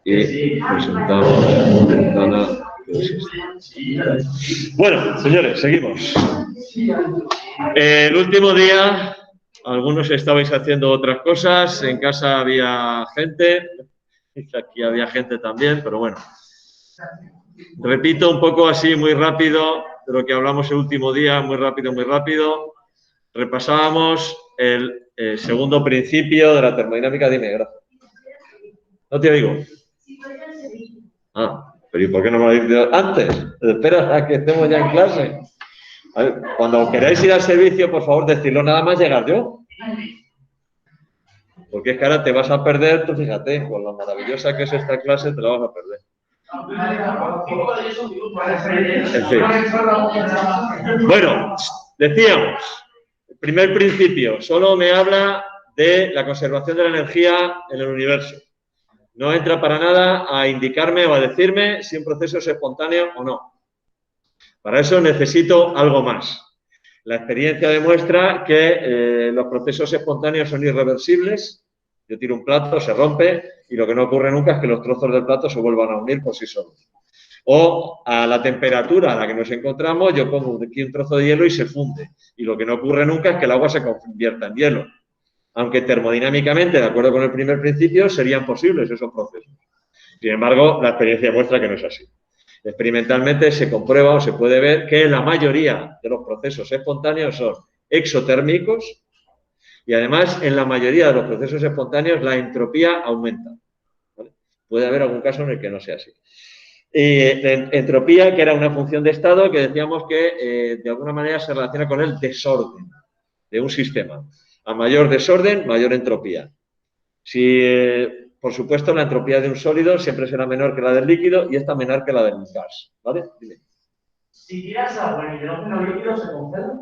y presentamos ventana de sistema. Bueno, señores, seguimos. El último día, algunos estabais haciendo otras cosas, en casa había gente, aquí había gente también, pero bueno. Repito un poco así, muy rápido, de lo que hablamos el último día, muy rápido, muy rápido. Repasábamos el segundo principio de la termodinámica. Dime, gracias. No te oigo. Ah, pero ¿y por qué no me lo habéis dicho antes? Espera a que estemos ya en clase. A ver, cuando queráis ir al servicio, por favor, decidlo nada más llegar yo. Porque es que ahora te vas a perder, tú fíjate, con lo maravillosa que es esta clase, te la vas a perder. En fin. Bueno, decíamos, el primer principio, solo me habla de la conservación de la energía en el universo. No entra para nada a indicarme o a decirme si un proceso es espontáneo o no. Para eso necesito algo más. La experiencia demuestra que los procesos espontáneos son irreversibles. Yo tiro un plato, se rompe, y lo que no ocurre nunca es que los trozos del plato se vuelvan a unir por sí solos. O a la temperatura a la que nos encontramos, yo pongo aquí un trozo de hielo y se funde. Y lo que no ocurre nunca es que el agua se convierta en hielo. Aunque termodinámicamente, de acuerdo con el primer principio, serían posibles esos procesos. Sin embargo, la experiencia muestra que no es así. Experimentalmente se comprueba o se puede ver que la mayoría de los procesos espontáneos son exotérmicos y además en la mayoría de los procesos espontáneos la entropía aumenta. ¿Vale? Puede haber algún caso en el que no sea así. Entropía, que era una función de estado que decíamos que de alguna manera se relaciona con el desorden de un sistema. A mayor desorden, mayor entropía. Si, por supuesto, la entropía de un sólido siempre será menor que la del líquido y esta menor que la del gas. ¿Vale? Dime. Si tiras agua en nitrógeno líquido, ¿se congela?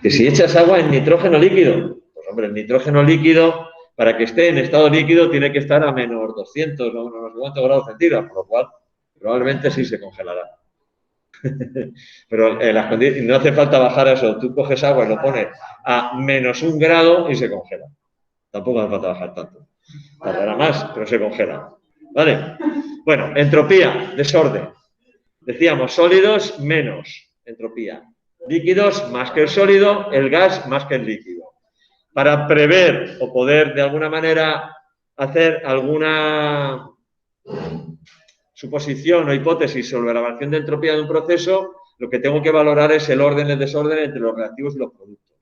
Que si echas agua en nitrógeno líquido, pues hombre, el nitrógeno líquido, para que esté en estado líquido, tiene que estar a menos 200 o unos cuantos grados centígrados, por lo cual probablemente sí se congelará. Pero no hace falta bajar a eso. Tú coges agua y lo pones a menos 1 grado y se congela. Tampoco hace falta bajar tanto. Tardará más, pero se congela. ¿Vale? Bueno, entropía, desorden. Decíamos sólidos menos entropía. Líquidos más que el sólido, el gas más que el líquido. Para prever o poder de alguna manera hacer alguna suposición o hipótesis sobre la variación de entropía de un proceso, lo que tengo que valorar es el orden y el desorden entre los reactivos y los productos.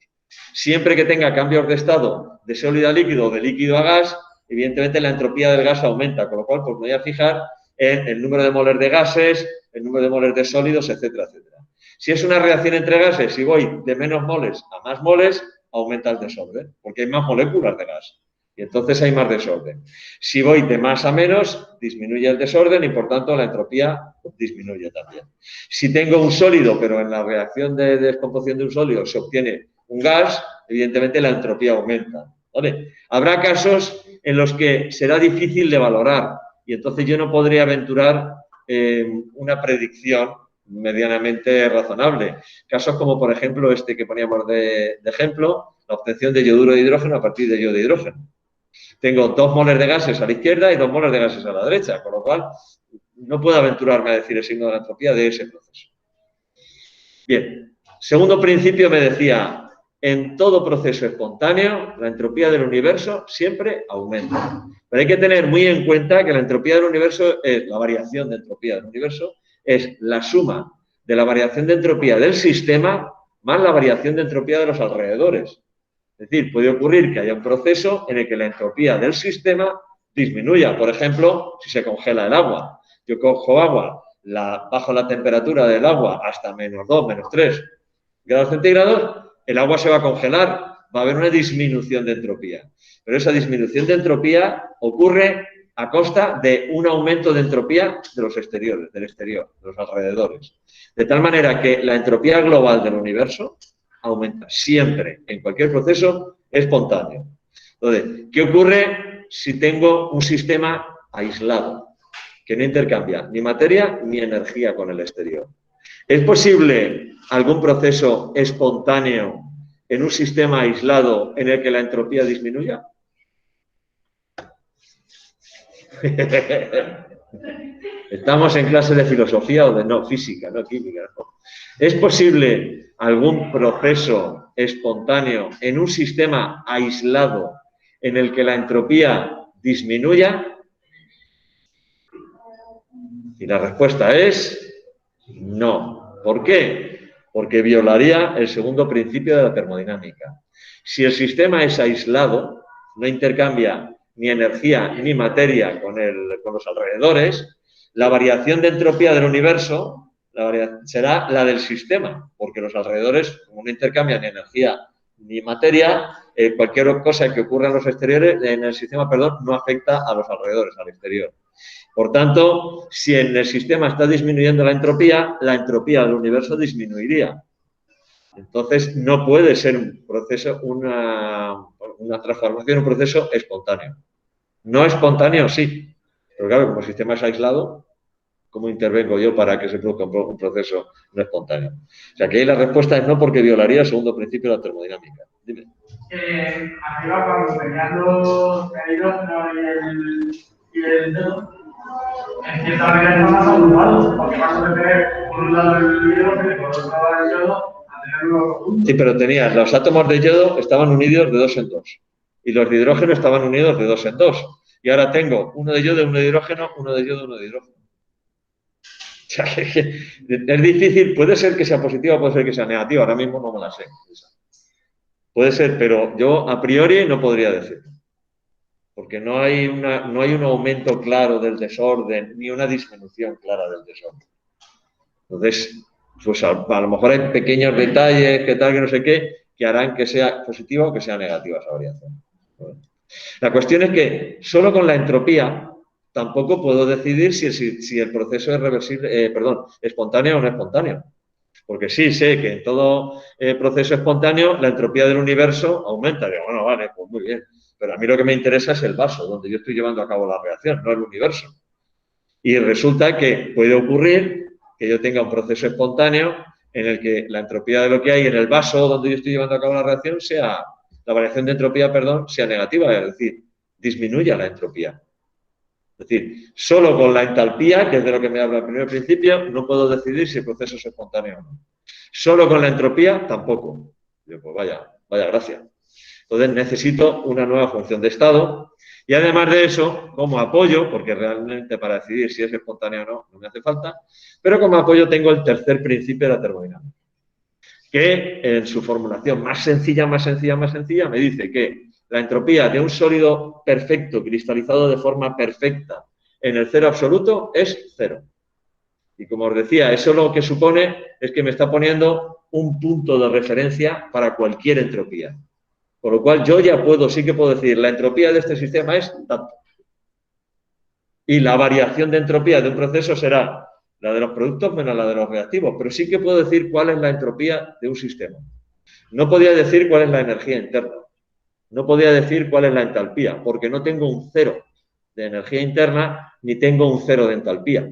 Siempre que tenga cambios de estado de sólido a líquido o de líquido a gas, evidentemente la entropía del gas aumenta, con lo cual pues me voy a fijar en el número de moles de gases, el número de moles de sólidos, etcétera, etcétera. Si es una reacción entre gases y voy de menos moles a más moles, aumenta el desorden, porque hay más moléculas de gas y entonces hay más desorden. Si voy de más a menos, disminuye el desorden y, por tanto, la entropía disminuye también. Si tengo un sólido, pero en la reacción de descomposición de un sólido se obtiene un gas, evidentemente la entropía aumenta. ¿Vale? Habrá casos en los que será difícil de valorar y entonces yo no podré aventurar una predicción medianamente razonable. Casos como, por ejemplo, este que poníamos de ejemplo, la obtención de yoduro de hidrógeno a partir de yodo de hidrógeno. Tengo 2 moles de gases a la izquierda y 2 moles de gases a la derecha, con lo cual no puedo aventurarme a decir el signo de la entropía de ese proceso. Bien, segundo principio me decía, en todo proceso espontáneo, la entropía del universo siempre aumenta. Pero hay que tener muy en cuenta que la entropía del universo es la variación de entropía del universo, es la suma de la variación de entropía del sistema más la variación de entropía de los alrededores. Es decir, puede ocurrir que haya un proceso en el que la entropía del sistema disminuya. Por ejemplo, si se congela el agua. Yo cojo agua, bajo la temperatura del agua hasta menos 2, menos 3 grados centígrados, el agua se va a congelar, va a haber una disminución de entropía. Pero esa disminución de entropía ocurre a costa de un aumento de entropía de los exteriores, del exterior, de los alrededores. De tal manera que la entropía global del universo aumenta siempre, en cualquier proceso espontáneo. Entonces, ¿qué ocurre si tengo un sistema aislado, que no intercambia ni materia ni energía con el exterior? ¿Es posible algún proceso espontáneo en un sistema aislado en el que la entropía disminuya? Estamos en clase de filosofía o de no, física, no química. ¿No? ¿Es posible algún proceso espontáneo en un sistema aislado en el que la entropía disminuya? Y la respuesta es no. ¿Por qué? Porque violaría el segundo principio de la termodinámica. Si el sistema es aislado, no intercambia ni energía ni materia con los alrededores, la variación de entropía del universo será la del sistema, porque los alrededores, como no intercambian ni energía ni materia, cualquier cosa que ocurra en los exteriores, en el sistema, perdón, no afecta a los alrededores, al exterior. Por tanto, si en el sistema está disminuyendo la entropía del universo disminuiría. Entonces, no puede ser un proceso, una transformación, un proceso espontáneo. No espontáneo, sí. Pero claro, como el sistema es aislado, ¿cómo intervengo yo para que se produzca un proceso no espontáneo? O sea, que ahí la respuesta es no, porque violaría el segundo principio de la termodinámica. Dime. Arriba, cuando tenían los hidrógeno y el dedo, en cierta manera están más agrupados, porque vas a tener por un lado el hidrógeno y por otro lado el yodo, a tener unos juntos. Sí, pero tenías, los átomos de yodo estaban unidos de 2 en 2 y los de hidrógeno estaban unidos de 2 en 2. Y ahora tengo uno de yodo, uno de hidrógeno, uno de yodo, uno de hidrógeno. O sea, que es difícil, puede ser que sea positiva, puede ser que sea negativa, ahora mismo no me la sé. Puede ser, pero yo a priori no podría decirlo. Porque no hay un aumento claro del desorden, ni una disminución clara del desorden. Entonces, pues a lo mejor hay pequeños detalles, que tal, que no sé qué, que harán que sea positiva o que sea negativa esa variación. La cuestión es que solo con la entropía tampoco puedo decidir si el proceso es reversible, espontáneo o no espontáneo. Porque sí sé que en todo proceso espontáneo la entropía del universo aumenta. Digo, bueno, vale, pues muy bien. Pero a mí lo que me interesa es el vaso, donde yo estoy llevando a cabo la reacción, no el universo. Y resulta que puede ocurrir que yo tenga un proceso espontáneo en el que la entropía de lo que hay en el vaso donde yo estoy llevando a cabo la reacción la variación de entropía, sea negativa, es decir, disminuya la entropía. Es decir, solo con la entalpía, que es de lo que me habla el primer principio, no puedo decidir si el proceso es espontáneo o no. Solo con la entropía, tampoco. Yo, pues vaya gracia. Entonces necesito una nueva función de estado y además de eso, como apoyo, porque realmente para decidir si es espontáneo o no, no me hace falta, pero como apoyo tengo el tercer principio de la termodinámica, que en su formulación más sencilla, me dice que la entropía de un sólido perfecto, cristalizado de forma perfecta, en el cero absoluto, es cero. Y como os decía, eso lo que supone es que me está poniendo un punto de referencia para cualquier entropía. Con lo cual yo ya sí que puedo decir, la entropía de este sistema es tanto. Y la variación de entropía de un proceso será la de los productos menos la de los reactivos. Pero sí que puedo decir cuál es la entropía de un sistema. No podía decir cuál es la energía interna. No podía decir cuál es la entalpía, porque no tengo un cero de energía interna ni tengo un cero de entalpía.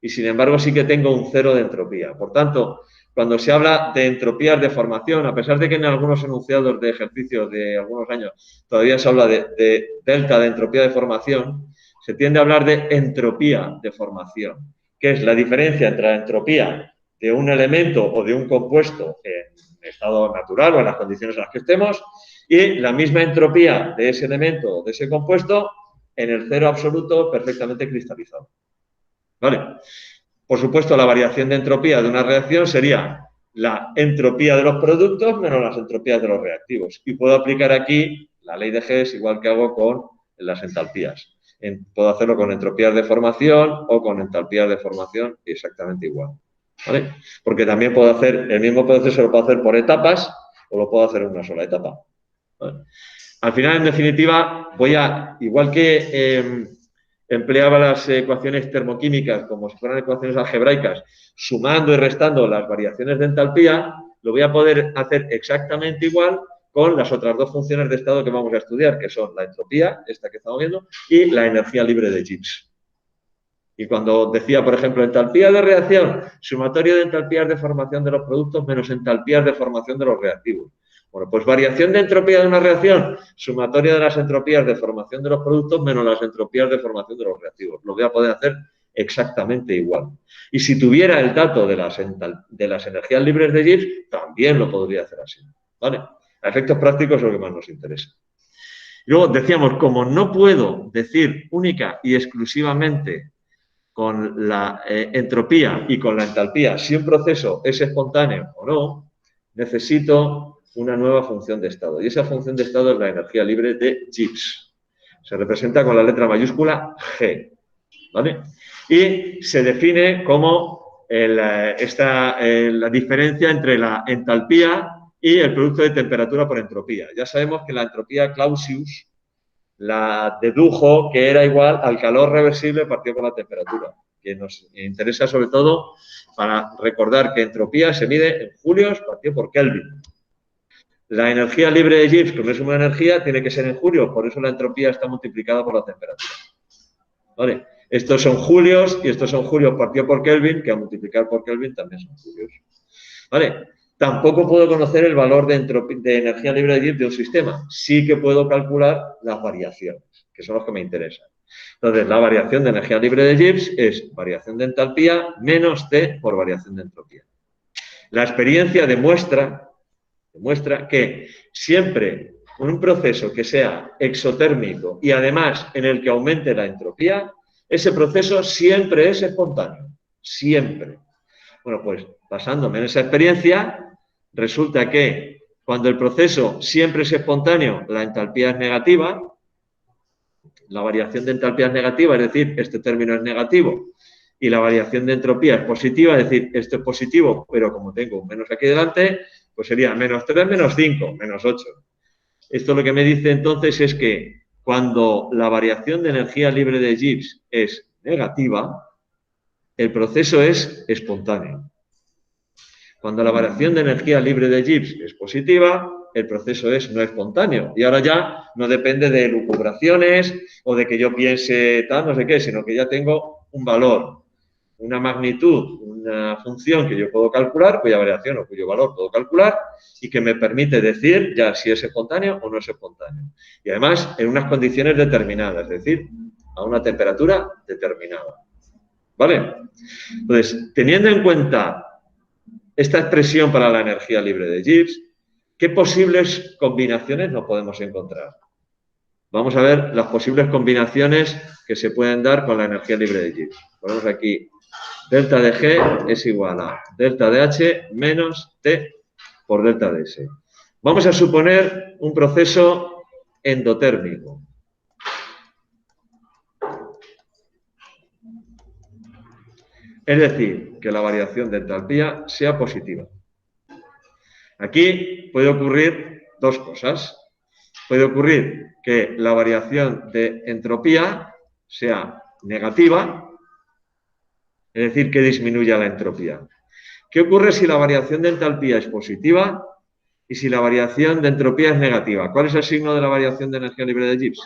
Y sin embargo sí que tengo un cero de entropía. Por tanto, cuando se habla de entropías de formación, a pesar de que en algunos enunciados de ejercicios de algunos años todavía se habla de delta de entropía de formación, se tiende a hablar de entropía de formación, que es la diferencia entre la entropía de un elemento o de un compuesto en estado natural o en las condiciones en las que estemos y la misma entropía de ese elemento o de ese compuesto en el cero absoluto perfectamente cristalizado. ¿Vale? Por supuesto, la variación de entropía de una reacción sería la entropía de los productos menos las entropías de los reactivos. Y puedo aplicar aquí la ley de Hess igual que hago con las entalpías. Puedo hacerlo con entropías de formación o con entalpías de formación exactamente igual. ¿Vale? Porque también puedo hacer el mismo proceso, lo puedo hacer por etapas o lo puedo hacer en una sola etapa. ¿Vale? Al final, en definitiva, igual que empleaba las ecuaciones termoquímicas como si fueran ecuaciones algebraicas, sumando y restando las variaciones de entalpía, lo voy a poder hacer exactamente igual con las otras dos funciones de estado que vamos a estudiar, que son la entropía, esta que estamos viendo, y la energía libre de Gibbs. Y cuando decía, por ejemplo, entalpía de reacción, sumatorio de entalpías de formación de los productos menos entalpías de formación de los reactivos. Bueno, pues variación de entropía de una reacción, sumatoria de las entropías de formación de los productos menos las entropías de formación de los reactivos. Lo voy a poder hacer exactamente igual. Y si tuviera el dato de las energías libres de Gibbs, también lo podría hacer así. ¿Vale? A efectos prácticos es lo que más nos interesa. Y luego decíamos, como no puedo decir única y exclusivamente con la entropía y con la entalpía si un proceso es espontáneo o no, necesito una nueva función de estado. Y esa función de estado es la energía libre de Gibbs. Se representa con la letra mayúscula G. ¿Vale? Y se define como la diferencia entre la entalpía y el producto de temperatura por entropía. Ya sabemos que la entropía Clausius la dedujo que era igual al calor reversible partido por la temperatura, que nos interesa sobre todo para recordar que entropía se mide en julios partido por Kelvin. La energía libre de Gibbs, como es una energía, tiene que ser en julios, por eso la entropía está multiplicada por la temperatura. ¿Vale? Estos son julios y estos son julios partido por Kelvin, que a multiplicar por Kelvin también son julios. ¿Vale? Tampoco puedo conocer el valor de energía libre de Gibbs de un sistema. Sí que puedo calcular las variaciones, que son los que me interesan. Entonces, la variación de energía libre de Gibbs es variación de entalpía menos T por variación de entropía. La experiencia demuestra que siempre un proceso que sea exotérmico y además en el que aumente la entropía, ese proceso siempre es espontáneo. Siempre. Bueno, pues basándome en esa experiencia, resulta que cuando el proceso siempre es espontáneo, la entalpía es negativa, la variación de entalpía es negativa, es decir, este término es negativo, y la variación de entropía es positiva, es decir, esto es positivo, pero como tengo un menos aquí delante, pues sería menos 3, menos 5, menos 8. Esto lo que me dice entonces es que cuando la variación de energía libre de Gibbs es negativa, el proceso es espontáneo. Cuando la variación de energía libre de Gibbs es positiva, el proceso es no espontáneo. Y ahora ya no depende de lucubraciones o de que yo piense tal, no sé qué, sino que ya tengo un valor, una magnitud, una función que yo puedo calcular, cuya variación o cuyo valor puedo calcular y que me permite decir ya si es espontáneo o no es espontáneo. Y además en unas condiciones determinadas, es decir, a una temperatura determinada. ¿Vale? Entonces, teniendo en cuenta esta expresión para la energía libre de Gibbs, ¿qué posibles combinaciones nos podemos encontrar? Vamos a ver las posibles combinaciones que se pueden dar con la energía libre de Gibbs. Ponemos aquí delta de G es igual a delta de H menos T por delta de S. Vamos a suponer un proceso endotérmico. Es decir, que la variación de entalpía sea positiva. Aquí puede ocurrir dos cosas. Puede ocurrir que la variación de entropía sea negativa, es decir, que disminuya la entropía. ¿Qué ocurre si la variación de entalpía es positiva y si la variación de entropía es negativa? ¿Cuál es el signo de la variación de energía libre de Gibbs?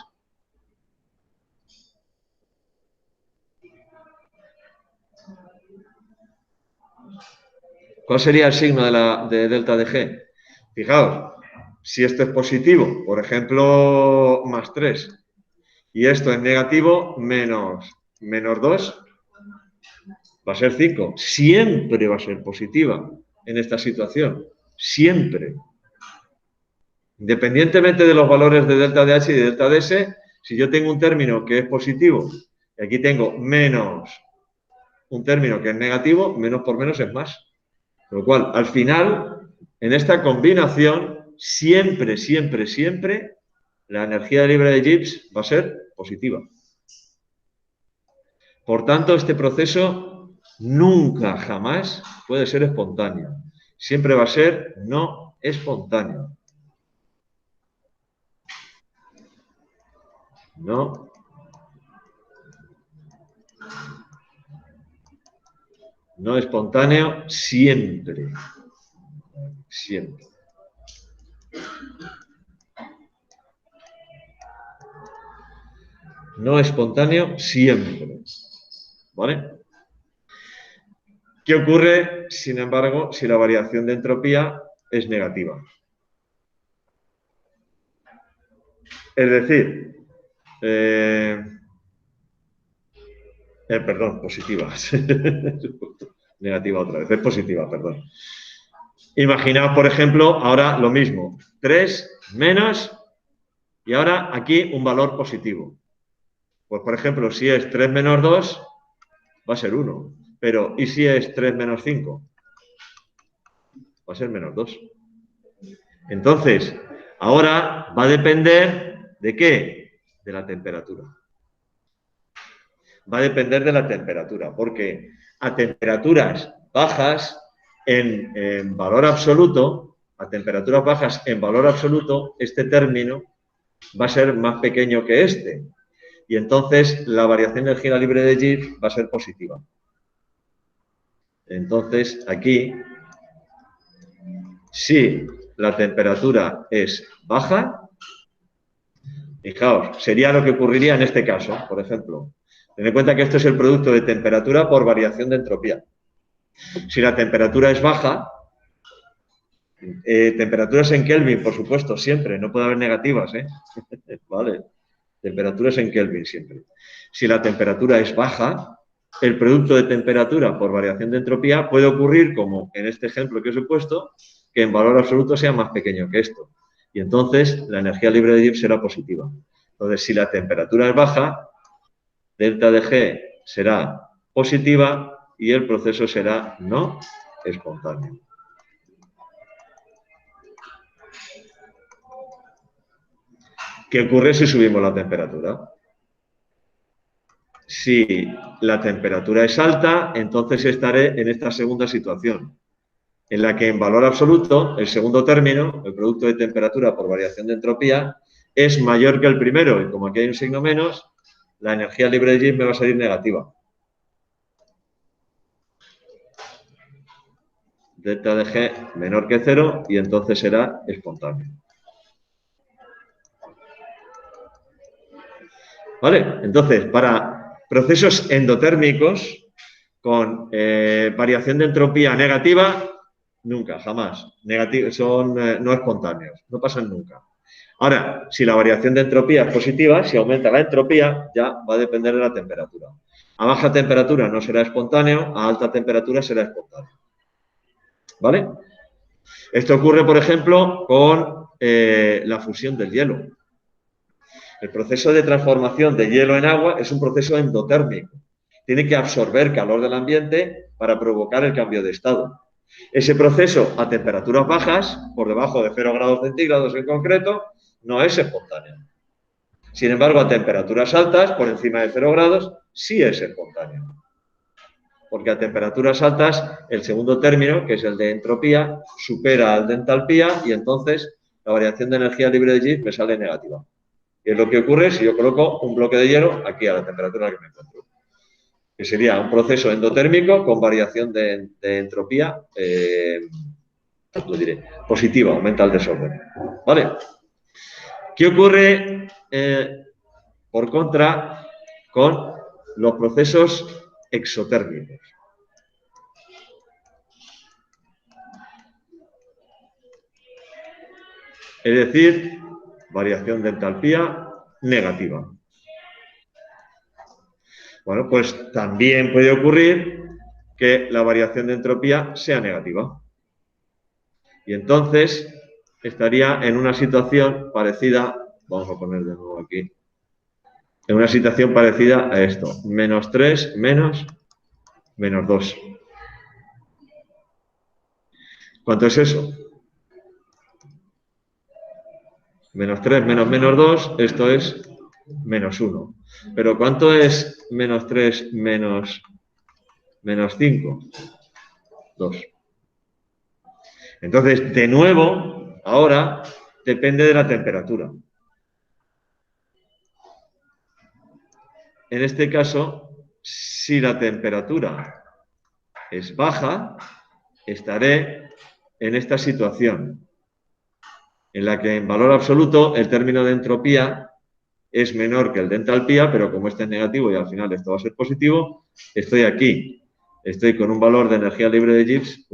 ¿Cuál sería el signo de delta de G? Fijaos, si esto es positivo, por ejemplo, más 3, y esto es negativo, menos 2, va a ser 5. Siempre va a ser positiva en esta situación. Siempre. Independientemente de los valores de delta de H y de delta de S, si yo tengo un término que es positivo y aquí tengo menos un término que es negativo, menos por menos es más. Con lo cual, al final, en esta combinación, siempre, siempre, siempre, la energía libre de Gibbs va a ser positiva. Por tanto, este proceso nunca, jamás puede ser espontáneo. Siempre va a ser no espontáneo. No espontáneo siempre. Siempre. No espontáneo siempre. ¿Vale? ¿Qué ocurre, sin embargo, si la variación de entropía es negativa? Es decir, perdón, positiva. Negativa otra vez, es positiva, perdón. Imaginaos, por ejemplo, ahora lo mismo. 3 menos, y ahora aquí un valor positivo. Pues, por ejemplo, si es 3 menos 2, va a ser 1. Pero, ¿y si es 3 menos 5? Va a ser menos 2. Entonces, ahora va a depender ¿de qué? De la temperatura. Va a depender de la temperatura, porque a temperaturas bajas en valor absoluto, a temperaturas bajas en valor absoluto, este término va a ser más pequeño que este. Y entonces la variación de energía libre de Gibbs va a ser positiva. Entonces, aquí, si la temperatura es baja, fijaos, sería lo que ocurriría en este caso, por ejemplo. Ten en cuenta que esto es el producto de temperatura por variación de entropía. Si la temperatura es baja, temperaturas en Kelvin, por supuesto, siempre, no puede haber negativas, ¿eh? Vale, temperaturas en Kelvin siempre. Si la temperatura es baja, el producto de temperatura por variación de entropía puede ocurrir, como en este ejemplo que os he puesto, que en valor absoluto sea más pequeño que esto. Y entonces la energía libre de Gibbs será positiva. Entonces, si la temperatura es baja, delta de G será positiva y el proceso será no espontáneo. ¿Qué ocurre si subimos la temperatura? Si la temperatura es alta, entonces estaré en esta segunda situación, en la que en valor absoluto, el segundo término, el producto de temperatura por variación de entropía, es mayor que el primero, y como aquí hay un signo menos, la energía libre de Gibbs me va a salir negativa. Delta de G menor que 0 y entonces será espontáneo. ¿Vale? Entonces, para procesos endotérmicos con variación de entropía negativa, nunca, jamás. Son no espontáneos, no pasan nunca. Ahora, si la variación de entropía es positiva, si aumenta la entropía, ya va a depender de la temperatura. A baja temperatura no será espontáneo, a alta temperatura será espontáneo. ¿Vale? Esto ocurre, por ejemplo, con la fusión del hielo. El proceso de transformación de hielo en agua es un proceso endotérmico. Tiene que absorber calor del ambiente para provocar el cambio de estado. Ese proceso a temperaturas bajas, por debajo de 0 grados centígrados en concreto, no es espontáneo. Sin embargo, a temperaturas altas, por encima de 0 grados, sí es espontáneo. Porque a temperaturas altas, el segundo término, que es el de entropía, supera al de entalpía y entonces la variación de energía libre de Gibbs me sale negativa. Y es lo que ocurre si yo coloco un bloque de hielo aquí a la temperatura a la que me encuentro. Que sería un proceso endotérmico con variación de entropía positiva, aumenta el desorden. ¿Vale? ¿Qué ocurre, por contra, con los procesos exotérmicos? Es decir, variación de entalpía negativa. Bueno, pues también puede ocurrir que la variación de entropía sea negativa. Y entonces estaría en una situación parecida, vamos a poner de nuevo aquí, en una situación parecida a esto, menos 3 menos 2. ¿Cuánto es eso? Menos 3 menos 2, esto es menos 1. ¿Pero cuánto es menos 3 menos 5? 2. Entonces, de nuevo, ahora depende de la temperatura. En este caso, si la temperatura es baja, estaré en esta situación, en la que en valor absoluto el término de entropía es menor que el de entalpía, pero como este es negativo y al final esto va a ser positivo, estoy aquí. Estoy con un valor de energía libre de Gibbs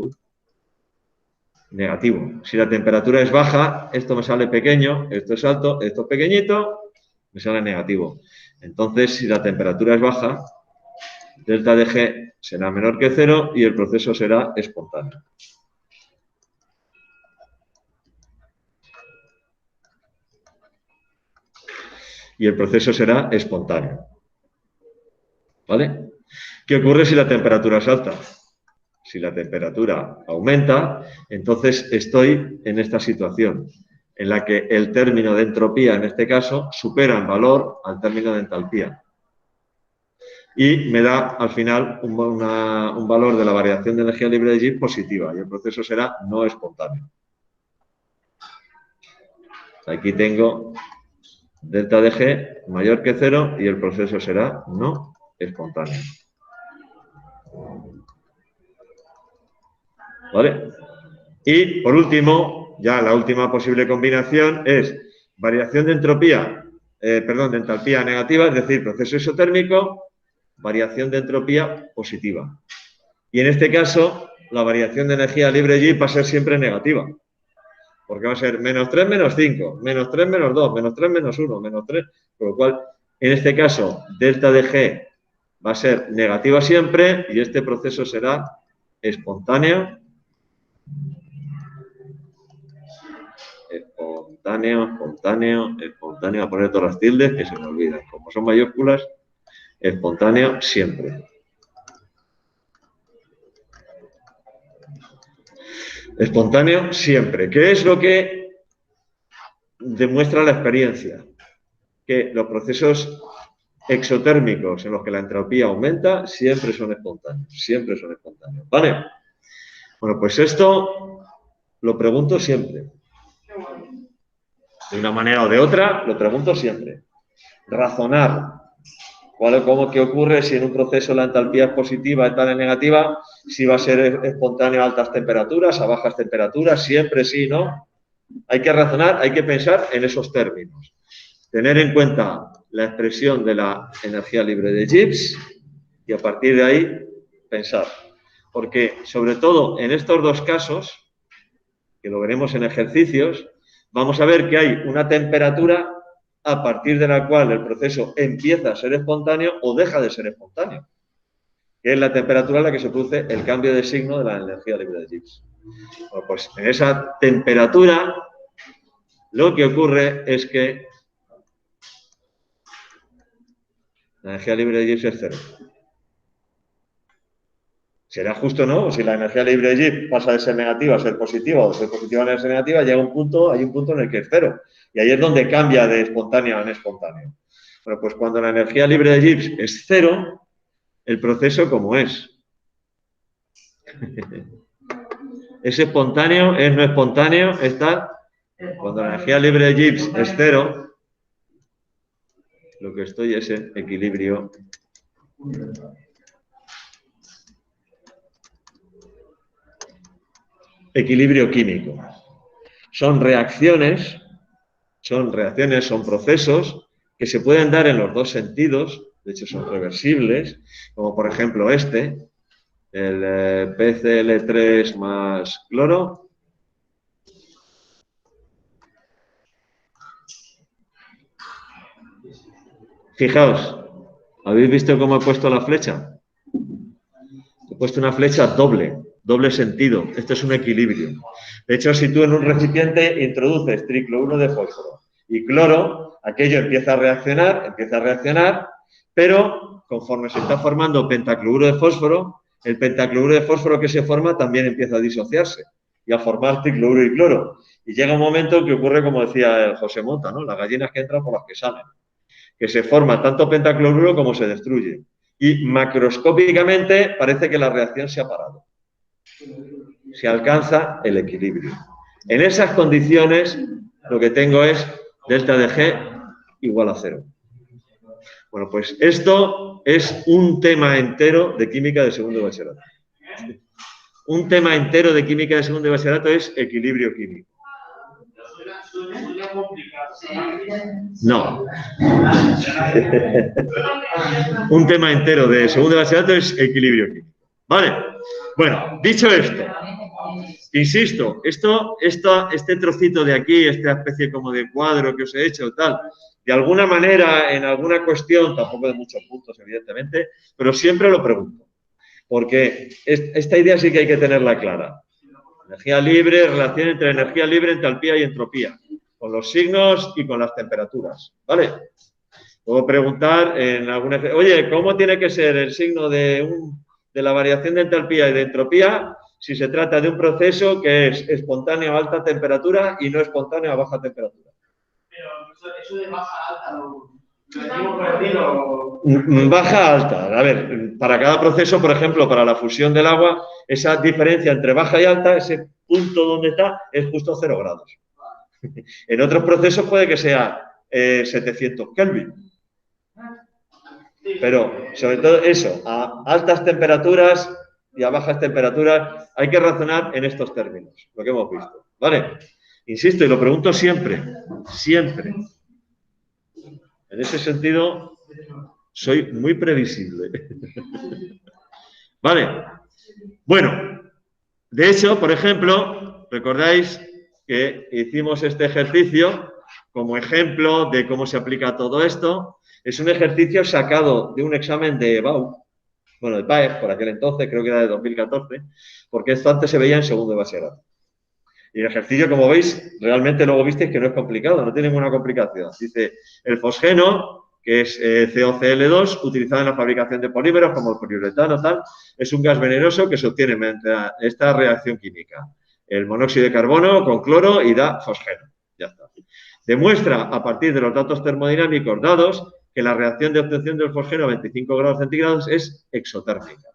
negativo. Si la temperatura es baja, esto me sale pequeño, esto es alto, esto es pequeñito, me sale negativo. Entonces, si la temperatura es baja, delta de G será menor que 0 y el proceso será espontáneo. Y el proceso será espontáneo. ¿Vale? ¿Qué ocurre si la temperatura es alta? Si la temperatura aumenta, entonces estoy en esta situación en la que el término de entropía, en este caso, supera en valor al término de entalpía. Y me da, al final, un valor de la variación de energía libre de Gibbs positiva, y el proceso será no espontáneo. Aquí tengo delta de G mayor que 0 y el proceso será no espontáneo. ¿Vale? Y, por último, ya la última posible combinación es variación de entropía, de entalpía negativa, es decir, proceso isotérmico, variación de entropía positiva. Y en este caso, la variación de energía libre G va a ser siempre negativa. Porque va a ser menos 3, menos 5, menos 3, menos 2, menos 3, menos 1, menos 3. Por lo cual, en este caso, delta de G va a ser negativa siempre y este proceso será espontáneo. Espontáneo, a poner todas las tildes que se me olvidan. Como son mayúsculas, espontáneo siempre. Espontáneo siempre. ¿Qué es lo que demuestra la experiencia? Que los procesos exotérmicos en los que la entropía aumenta siempre son espontáneos. Siempre son espontáneos. ¿Vale? Bueno, pues esto lo pregunto siempre. De una manera o de otra, lo pregunto siempre. Razonar. ¿Qué ocurre si en un proceso la entalpía es positiva y tal es negativa? Si va a ser espontáneo a altas temperaturas, a bajas temperaturas, siempre sí, ¿no? Hay que razonar, hay que pensar en esos términos. Tener en cuenta la expresión de la energía libre de Gibbs y a partir de ahí pensar. Porque, sobre todo, en estos dos casos, que lo veremos en ejercicios, vamos a ver que hay una temperatura a partir de la cual el proceso empieza a ser espontáneo o deja de ser espontáneo, que es la temperatura en la que se produce el cambio de signo de la energía libre de Gibbs. Bueno, pues en esa temperatura lo que ocurre es que la energía libre de Gibbs es 0. ¿Será justo o no? O si la energía libre de Gibbs pasa de ser negativa a ser positiva o de ser positiva a ser negativa, hay un punto en el que es 0. Y ahí es donde cambia de espontáneo a no espontáneo. Bueno, pues cuando la energía libre de Gibbs es 0, el proceso ¿cómo es? ¿Es espontáneo? ¿Es no espontáneo? Cuando la energía libre de Gibbs es 0, lo que estoy es en equilibrio. Equilibrio químico. Son reacciones, son procesos que se pueden dar en los dos sentidos, de hecho son reversibles, como por ejemplo el PCl3 más cloro. Fijaos, ¿habéis visto cómo he puesto la flecha? He puesto una flecha doble sentido. Esto es un equilibrio. De hecho, si tú en un recipiente introduces tricloruro de fósforo y cloro, aquello empieza a reaccionar, pero conforme se está formando pentacloruro de fósforo, el pentacloruro de fósforo que se forma también empieza a disociarse y a formar tricloruro y cloro. Y llega un momento que ocurre, como decía el José Mota, ¿no? Las gallinas que entran por las que salen. Que se forma tanto pentacloruro como se destruye. Y macroscópicamente parece que la reacción se ha parado. Se alcanza el equilibrio. En esas condiciones lo que tengo es delta de G igual a 0. Bueno, pues esto es un tema entero de química de segundo de bachillerato. Un tema entero de química de segundo de bachillerato es equilibrio químico. No. Un tema entero de segundo de bachillerato es equilibrio químico. ¿Vale? Bueno, dicho esto, Insisto, este trocito de aquí, esta especie como de cuadro que os he hecho, tal, de alguna manera, en alguna cuestión, tampoco de muchos puntos, evidentemente, pero siempre lo pregunto. Porque esta idea sí que hay que tenerla clara. Energía libre, relación entre energía libre, entalpía y entropía, con los signos y con las temperaturas, ¿vale? Puedo preguntar en alguna... Oye, ¿cómo tiene que ser el signo de la variación de entalpía y de entropía si se trata de un proceso que es espontáneo a alta temperatura y no espontáneo a baja temperatura? Pero eso de baja alta, lo decimos por decirlo. Baja alta. A ver, para cada proceso, por ejemplo, para la fusión del agua, esa diferencia entre baja y alta, ese punto donde está, es justo 0 grados. En otros procesos puede que sea 700 Kelvin. Pero, sobre todo eso, a altas temperaturas y a bajas temperaturas, hay que razonar en estos términos, lo que hemos visto. ¿Vale? Insisto, y lo pregunto siempre, siempre. En ese sentido, soy muy previsible. ¿Vale? Bueno, de hecho, por ejemplo, recordáis que hicimos este ejercicio como ejemplo de cómo se aplica todo esto. Es un ejercicio sacado de un examen de BAU, bueno, de PAEG, por aquel entonces, creo que era de 2014, porque esto antes se veía en segundo de bachillerato. Y el ejercicio, como veis, realmente luego visteis que no es complicado, no tiene ninguna complicación. Dice, el fosgeno, que es COCl2, utilizado en la fabricación de polímeros como el poliuretano, tal, es un gas venenoso que se obtiene mediante esta reacción química. El monóxido de carbono con cloro y da fosgeno. Ya está. Demuestra, a partir de los datos termodinámicos dados, que la reacción de obtención del fosgeno a 25 grados centígrados es exotérmica.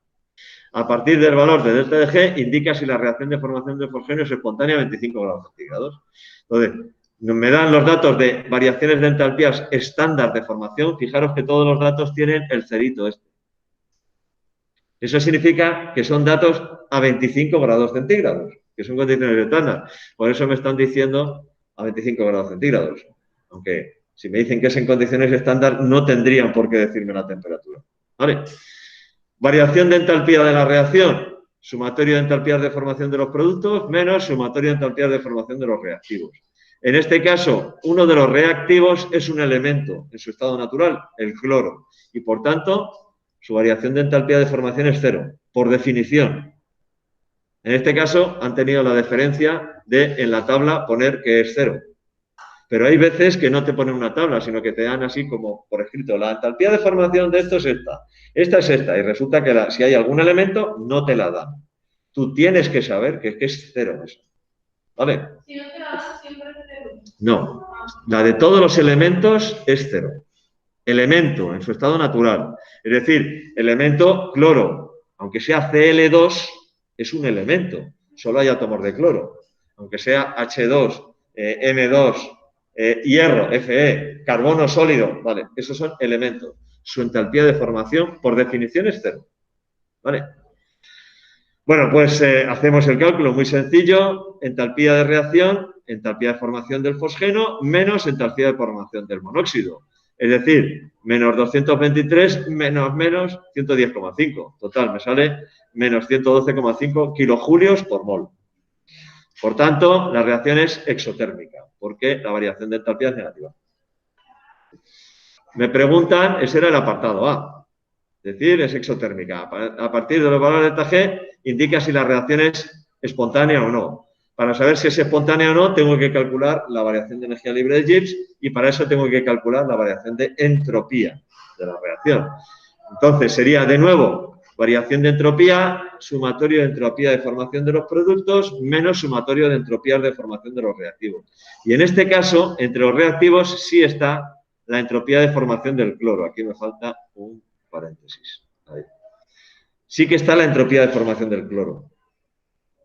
A partir del valor de delta de G, indica si la reacción de formación de fosgeno es espontánea a 25 grados centígrados. Entonces, me dan los datos de variaciones de entalpías estándar de formación. Fijaros que todos los datos tienen el cerito este. Eso significa que son datos a 25 grados centígrados, que son condiciones estándar. Por eso me están diciendo a 25 grados centígrados. Aunque si me dicen que es en condiciones estándar, no tendrían por qué decirme la temperatura. ¿Vale? Variación de entalpía de la reacción, sumatorio de entalpías de formación de los productos menos sumatorio de entalpías de formación de los reactivos. En este caso, uno de los reactivos es un elemento en su estado natural, el cloro, y por tanto, su variación de entalpía de formación es 0, por definición. En este caso, han tenido la deferencia de en la tabla poner que es 0. Pero hay veces que no te ponen una tabla, sino que te dan así como por escrito. La entalpía de formación de esto es esta es esta, y resulta que si hay algún elemento, no te la dan. Tú tienes que saber que es 0 eso. ¿Vale? Si no te la dan, siempre es 0. No, la de todos los elementos es 0. Elemento en su estado natural. Es decir, elemento cloro, aunque sea Cl2, es un elemento. Solo hay átomos de cloro. Aunque sea H2, M2, hierro, Fe, carbono sólido, ¿vale? Esos son elementos. Su entalpía de formación, por definición, es 0. ¿Vale? Bueno, pues hacemos el cálculo muy sencillo. Entalpía de reacción, entalpía de formación del fosgeno, menos entalpía de formación del monóxido. Es decir, menos 223 menos 110,5. Total, me sale menos 112,5 kilojulios por mol. Por tanto, la reacción es exotérmica, porque la variación de entalpía es negativa. Me preguntan, ese era el apartado A. Es decir, es exotérmica. A partir de los valores de delta G, indica si la reacción es espontánea o no. Para saber si es espontánea o no, tengo que calcular la variación de energía libre de Gibbs y para eso tengo que calcular la variación de entropía de la reacción. Entonces, sería de nuevo variación de entropía, sumatorio de entropía de formación de los productos, menos sumatorio de entropías de formación de los reactivos. Y en este caso, entre los reactivos sí está la entropía de formación del cloro. Aquí me falta un paréntesis. Ahí. Sí que está la entropía de formación del cloro.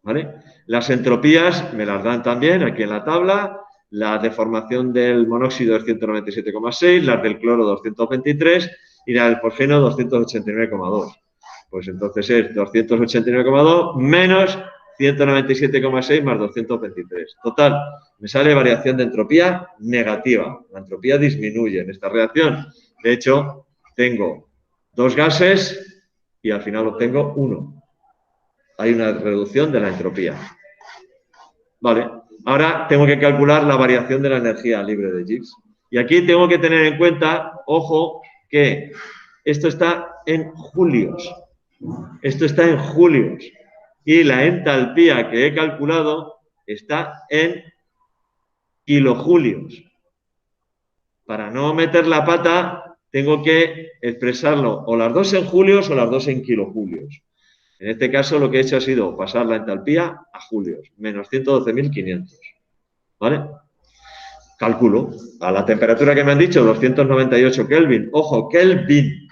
¿Vale? Las entropías me las dan también aquí en la tabla. La de formación del monóxido es 197,6, las del cloro 223 y la del fosgeno 289,2. Pues entonces es 289,2 menos 197,6 más 223. Total, me sale variación de entropía negativa. La entropía disminuye en esta reacción. De hecho, tengo 2 gases y al final obtengo 1. Hay una reducción de la entropía. Vale. Ahora tengo que calcular la variación de la energía libre de Gibbs. Y aquí tengo que tener en cuenta, ojo, que esto está en julios. Esto está en julios. Y la entalpía que he calculado está en kilojulios. Para no meter la pata, tengo que expresarlo o las dos en julios o las dos en kilojulios. En este caso, lo que he hecho ha sido pasar la entalpía a julios, menos 112.500. ¿Vale? Calculo. A la temperatura que me han dicho, 298 Kelvin. Ojo, Kelvin.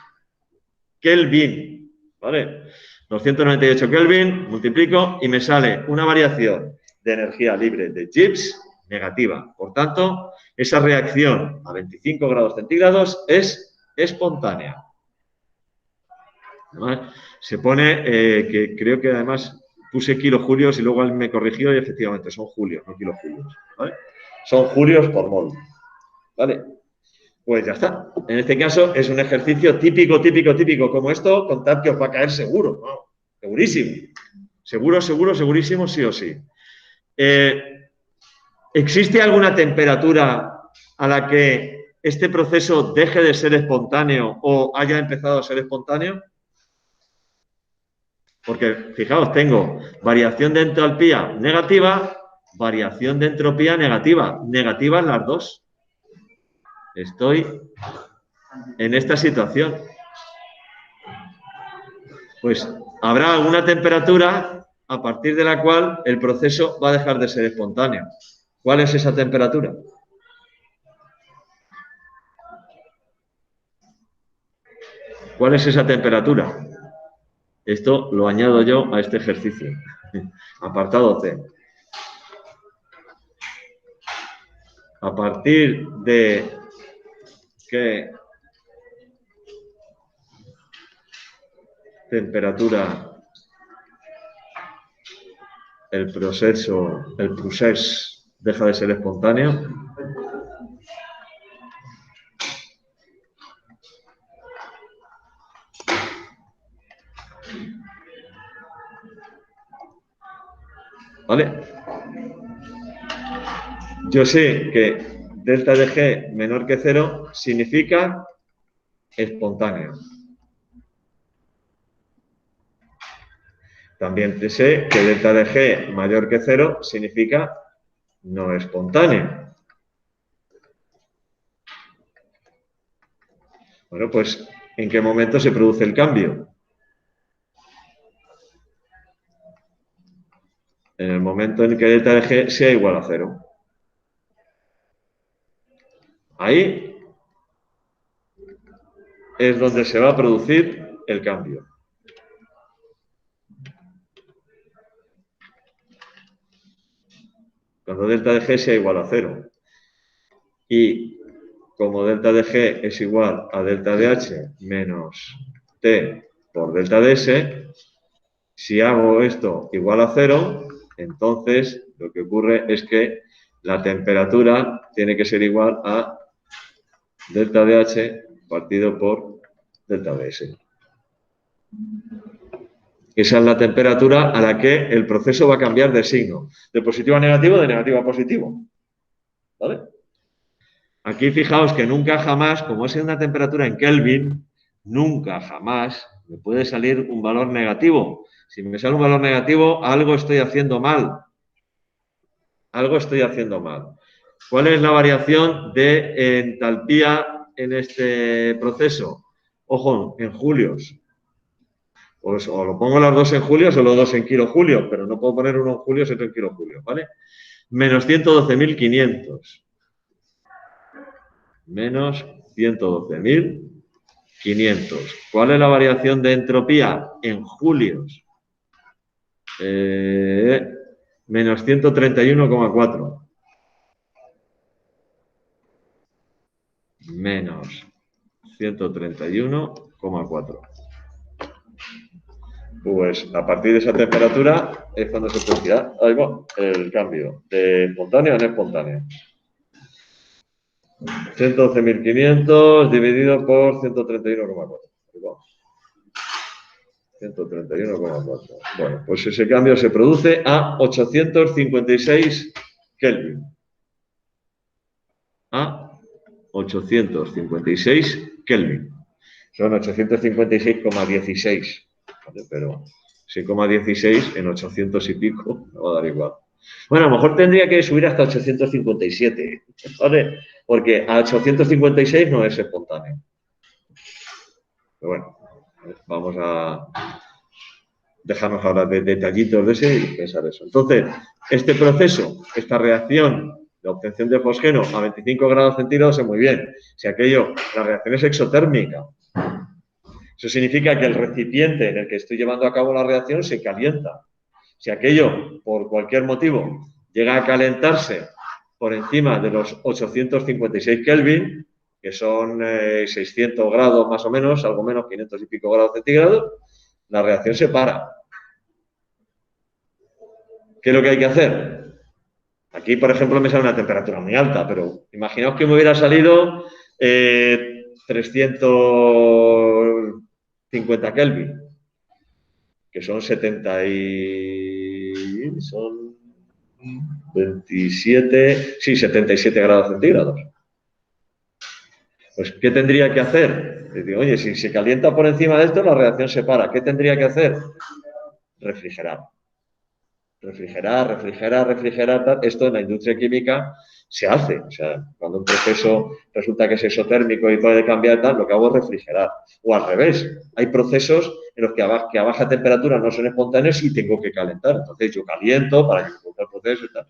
Kelvin. ¿Vale? 298 Kelvin, multiplico y me sale una variación de energía libre de Gibbs negativa. Por tanto, esa reacción a 25 grados centígrados es espontánea. ¿Vale? Se pone que creo que además puse kilojulios y luego él me corrigió y efectivamente son julios, no kilojulios. ¿Vale? Son julios por mol. ¿Vale? Pues ya está. En este caso es un ejercicio típico como esto, contad que os va a caer seguro, ¿no? Segurísimo. Seguro, segurísimo, sí o sí. ¿Existe alguna temperatura a la que este proceso deje de ser espontáneo o haya empezado a ser espontáneo? Porque, fijaos, tengo variación de entalpía negativa, variación de entropía negativa. Negativas las dos. Estoy en esta situación. Pues habrá alguna temperatura a partir de la cual el proceso va a dejar de ser espontáneo. ¿Cuál es esa temperatura? ¿Cuál es esa temperatura? Esto lo añado yo a este ejercicio. Apartado C. A partir de qué temperatura el proceso deja de ser espontáneo. ¿Vale? Yo sé que delta de G menor que 0 significa espontáneo. También sé que delta de G mayor que 0 significa no espontáneo. Bueno, pues, ¿en qué momento se produce el cambio? En el momento en que delta de G sea igual a 0. Ahí es donde se va a producir el cambio. Cuando delta de G sea igual a 0. Y como delta de G es igual a delta de H menos T por delta de S, si hago esto igual a 0, entonces lo que ocurre es que la temperatura tiene que ser igual a delta de H partido por delta de S. Esa es la temperatura a la que el proceso va a cambiar de signo. De positivo a negativo, de negativo a positivo. ¿Vale? Aquí fijaos que nunca jamás, como es una temperatura en Kelvin, nunca jamás me puede salir un valor negativo. Si me sale un valor negativo, algo estoy haciendo mal. Algo estoy haciendo mal. ¿Cuál es la variación de entalpía en este proceso? Ojo, en julios. Pues o lo pongo las dos en julios o los dos en kilojulios, pero no puedo poner uno en julios y otro en kilojulios, ¿vale? Menos 112.500. Menos 112.500. ¿Cuál es la variación de entropía en julios? Menos 131,4. Menos 131,4. Pues a partir de esa temperatura es cuando se producirá el cambio de espontáneo a no espontáneo. 112.500 dividido por 131,4. 131,4. Bueno, pues ese cambio se produce a 856 Kelvin. A 856 Kelvin. Son 856,16. Pero 6,16 en 800 y pico me va a dar igual. Bueno, a lo mejor tendría que subir hasta 857, ¿vale? Porque a 856 no es espontáneo. Pero bueno, vamos a dejarnos ahora de detallitos de ese y pensar eso. Entonces, este proceso, esta reacción de obtención de fosgeno a 25 grados centígrados es muy bien. Si aquello, la reacción es exotérmica. Eso significa que el recipiente en el que estoy llevando a cabo la reacción se calienta. Si aquello, por cualquier motivo, llega a calentarse por encima de los 856 Kelvin, que son 600 grados más o menos, algo menos, 500 y pico grados centígrados, la reacción se para. ¿Qué es lo que hay que hacer? Aquí, por ejemplo, me sale una temperatura muy alta, pero imaginaos que me hubiera salido 350 Kelvin, que son 77 grados centígrados. Pues, ¿qué tendría que hacer? Digo, oye, si se calienta por encima de esto, la reacción se para. ¿Qué tendría que hacer? Refrigerar. Refrigerar. Esto en la industria química se hace. O sea, cuando un proceso resulta que es exotérmico y puede cambiar tal, lo que hago es refrigerar. O al revés, hay procesos en los que a baja temperatura no son espontáneos y tengo que calentar. Entonces yo caliento para que se produzca el proceso y tal.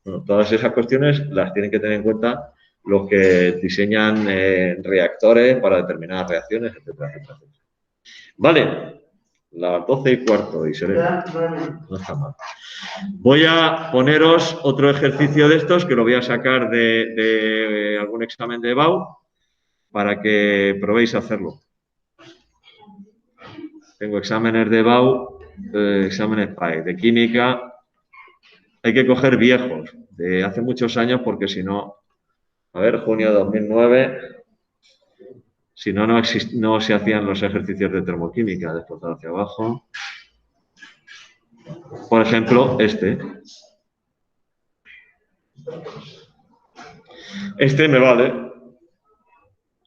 Bueno, todas esas cuestiones las tienen que tener en cuenta los que diseñan reactores para determinadas reacciones, etcétera, etcétera. Vale. Las 12:15 y sereno. No está mal. Voy a poneros otro ejercicio de estos que lo voy a sacar de algún examen de BAU para que probéis a hacerlo. Tengo exámenes de BAU, exámenes PAE, de química. Hay que coger viejos, de hace muchos años, porque si no, a ver, junio de 2009... Si no, no se hacían los ejercicios de termoquímica, desplazar hacia abajo. Por ejemplo, este. Este me vale.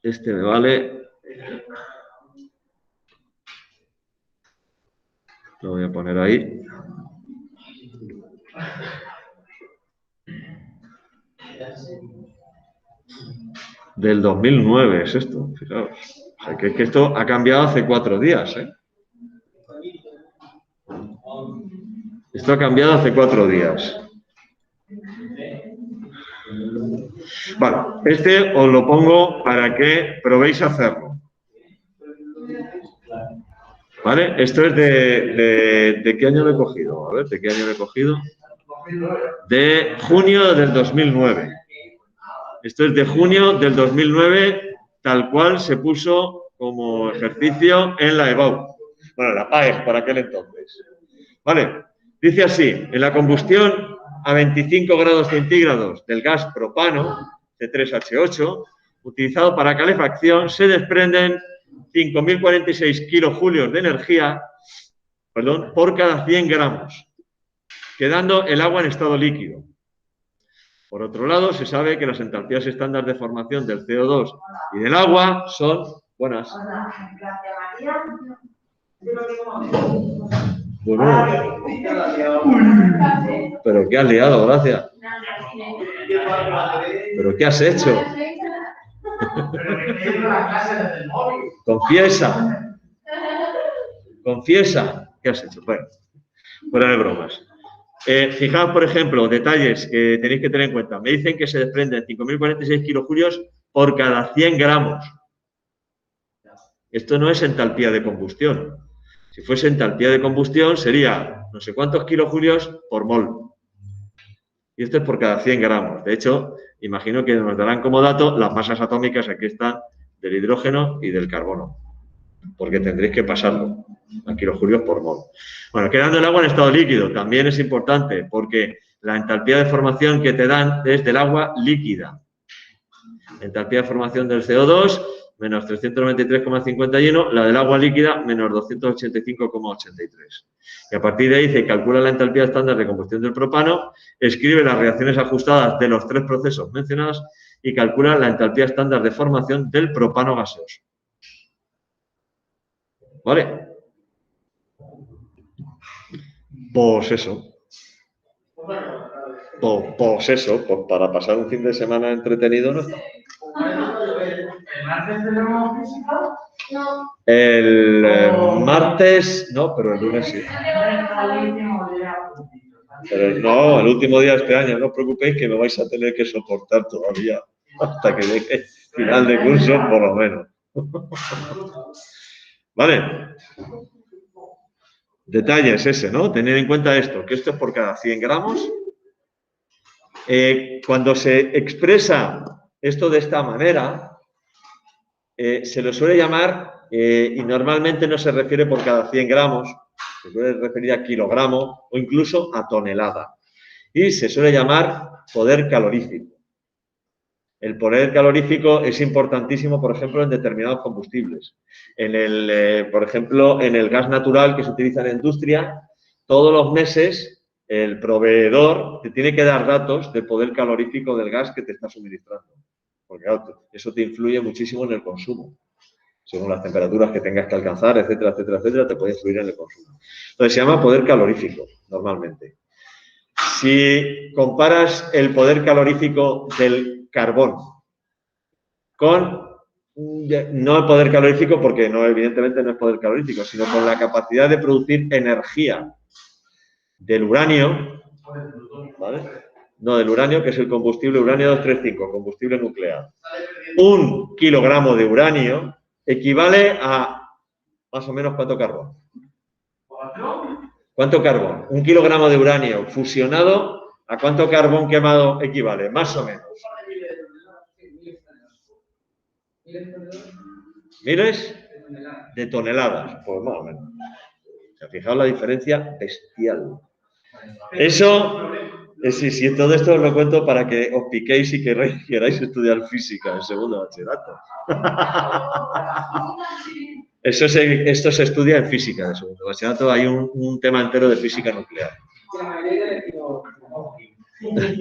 Este me vale. Lo voy a poner ahí. Del 2009 es esto, fijaos. O sea, que esto ha cambiado hace 4 días, ¿eh? Esto ha cambiado hace 4 días. Vale, este os lo pongo para que probéis a hacerlo. ¿Vale? Esto es ¿de qué año lo he cogido? A ver, ¿de qué año lo he cogido? De junio del 2009. Esto es de junio del 2009, tal cual se puso como ejercicio en la EBAU. Bueno, la PAE, por aquel entonces. ¿Vale? Dice así, en la combustión a 25 grados centígrados del gas propano, C3H8, utilizado para calefacción, se desprenden 5.046 kilojulios de energía, por cada 100 gramos, quedando el agua en estado líquido. Por otro lado, se sabe que las entalpías estándar de formación del CO2 y del agua son buenas. Bueno, pero ¿qué has liado, Gracia? ¿Pero qué has hecho? Confiesa. Confiesa. ¿Qué has hecho? Bueno, fuera de bromas. Fijaos, por ejemplo, detalles que tenéis que tener en cuenta. Me dicen que se desprenden 5.046 kilojulios por cada 100 gramos. Esto no es entalpía de combustión. Si fuese entalpía de combustión, sería no sé cuántos kilojulios por mol. Y esto es por cada 100 gramos. De hecho, imagino que nos darán como dato las masas atómicas, aquí están, del hidrógeno y del carbono. Porque tendréis que pasarlo a kilojulios por mol. Bueno, quedando el agua en estado líquido, también es importante porque la entalpía de formación que te dan es del agua líquida. La entalpía de formación del CO2 menos 393,51, la del agua líquida, menos 285,83. Y a partir de ahí dice, calcula la entalpía estándar de combustión del propano, escribe las reacciones ajustadas de los 3 procesos mencionados y calcula la entalpía estándar de formación del propano gaseoso. ¿Vale? Pues eso. Pues eso, pues para pasar un fin de semana entretenido, ¿no? ¿El martes tenemos física? No. El martes, no, pero el lunes sí. Pero no, el último día de este año, no os preocupéis que me vais a tener que soportar todavía hasta que llegue final de curso, por lo menos. ¿Vale? Detalle es ese, ¿no? Tened en cuenta esto, que esto es por cada 100 gramos. Cuando se expresa esto de esta manera, se lo suele llamar, y normalmente no se refiere por cada 100 gramos, se suele referir a kilogramo o incluso a tonelada. Y se suele llamar poder calorífico. El poder calorífico es importantísimo, por ejemplo, en determinados combustibles. Por ejemplo, en el gas natural que se utiliza en la industria, todos los meses el proveedor te tiene que dar datos del poder calorífico del gas que te está suministrando. Porque claro, eso te influye muchísimo en el consumo. Según las temperaturas que tengas que alcanzar, etcétera, etcétera, etcétera, te puede influir en el consumo. Entonces se llama poder calorífico, normalmente. Si comparas el poder calorífico del carbón con, no el poder calorífico, porque no, evidentemente no es poder calorífico, sino con la capacidad de producir energía del uranio, ¿vale? No, del uranio, que es el combustible uranio 235, combustible nuclear. 1 kilogramo de uranio equivale a más o menos ¿cuánto carbón? ¿Cuánto carbón? 1 kilogramo de uranio fusionado, ¿a cuánto carbón quemado equivale? Más o menos. ¿Miles? De toneladas. Pues más o menos. ¿Se ha fijado la diferencia? Bestial. Eso, si todo esto os lo cuento para que os piquéis y queráis estudiar física en segundo bachillerato. Esto se estudia en física de segundo bachillerato. Hay un tema entero de física nuclear. Es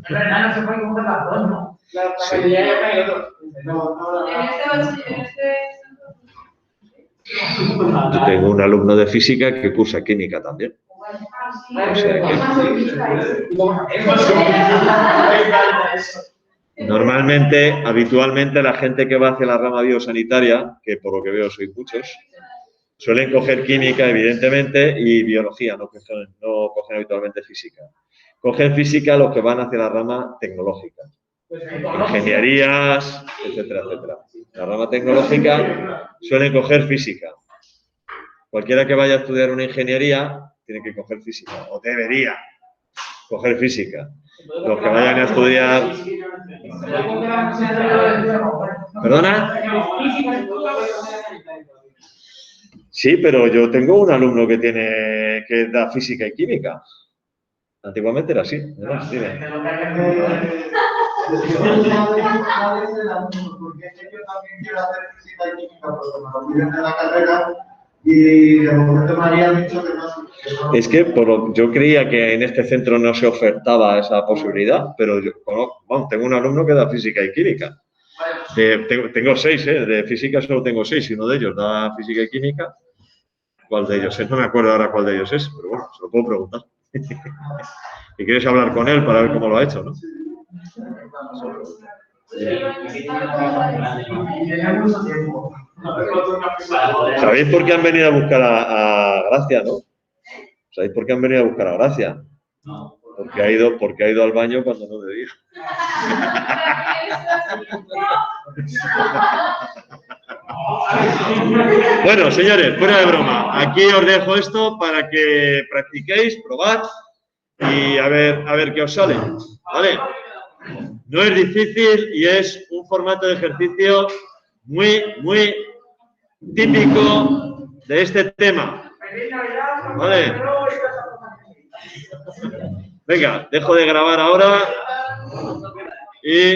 verdad, no se puede comprar las dos, ¿no? Sí. Yo tengo un alumno de física que cursa química también. O sea que normalmente, habitualmente, la gente que va hacia la rama biosanitaria, que por lo que veo sois muchos, suelen coger química, evidentemente, y biología, no cogen habitualmente física. Cogen física los que van hacia la rama tecnológica. Ingenierías, etcétera, etcétera. La rama tecnológica suelen coger física. Cualquiera que vaya a estudiar una ingeniería tiene que coger física, o debería coger física. Los que vayan a estudiar... ¿Perdona? Sí, pero yo tengo un alumno que da física y química. Antiguamente era así. ¿No? Dime. Y de momento me habían dicho que no. Es que yo creía que en este centro no se ofertaba esa posibilidad, pero yo tengo un alumno que da física y química. Tengo 6, de física solo tengo 6, y uno de ellos da física y química. ¿Cuál de ellos es? No me acuerdo ahora cuál de ellos es, pero bueno, se lo puedo preguntar. Y quieres hablar con él para ver cómo lo ha hecho, ¿no? ¿Sabéis por qué han venido a buscar a Gracia, no? ¿Sabéis por qué han venido a buscar a Gracia? Porque ha ido al baño cuando no debía. Bueno, señores, fuera de broma. Aquí os dejo esto para que practiquéis, probad y a ver qué os sale. ¿Vale? No es difícil y es un formato de ejercicio muy, muy típico de este tema. ¿Vale? Venga, dejo de grabar ahora y...